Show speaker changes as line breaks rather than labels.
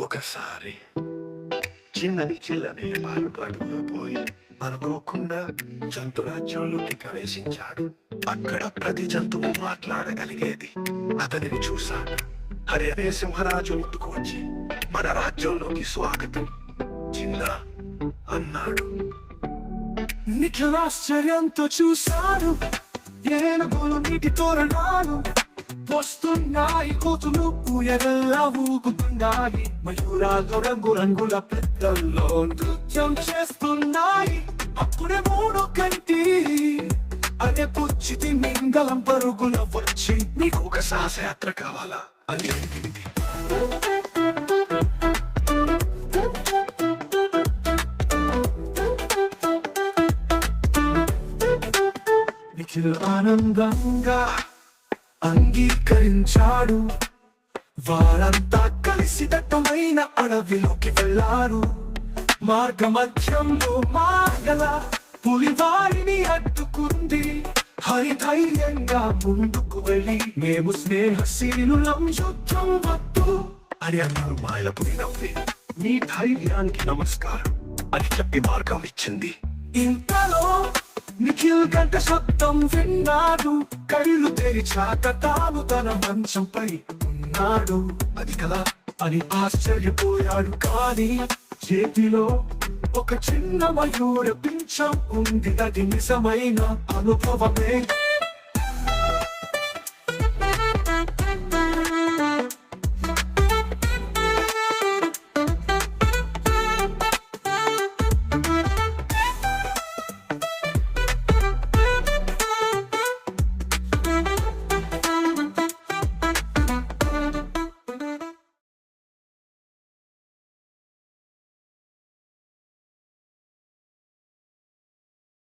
ఒకసారి చిల్లని పాడుపడులో పోయి అనుకోకుండా జంతురాజ్యంలోకి ప్రవేశించాడు. అక్కడ ప్రతి జంతువు మాట్లాడగలిగేది. అతనిని చూశాడు. హరి అనే సింహరాజు ముందుకు వచ్చి, మన రాజ్యంలోకి స్వాగతం చిన్న అన్నాడు. నిఖిల్ ఆశ్చర్యంతో చూశాడు. ఏనుగులు నీటి తోరణాలు వస్తున్నాయి, కోతులు ఊయగల్లా ఊగుతున్నాయి, మయూరాలు రంగురంగుల పెద్దల్లో నృత్యం చేస్తున్నాయి. అప్పుడే మూడు కంటి అదే పుచ్చితి మింగళం పరుగుల వచ్చి, నీకు ఒక సాహసయాత్ర కావాలా అని అడిగింది. నిఖిల్ ఆనందంగా అంగీకరించాడు. వారంతా కలిసి దట్టమైన అడవిలోకి వెళ్ళారు. మార్గమధ్యంలో మాగల పులి వారిని అడ్డుకుంది. హరి ధైర్యంగా ముందుకు వెళ్ళి, మేము స్నేహశీలులం, యుద్ధం వద్దు అని అన్నారు. మాయలపురి నవ్వి, మీ ధైర్యానికి నమస్కారం అని చెప్పి మార్గం ఇచ్చింది. ఇంతలో నిఖిల్ గంట శబ్దం విన్నాడు. కళ్ళు తెరిచాక తాను తన మంచంపై ఉన్నాడు. అది కదా అని ఆశ్చర్యపోయాడు. కానీ చేతిలో ఒక చిన్న మయూర పింఛం ఉంది. అది నిజమైన అనుభవమే.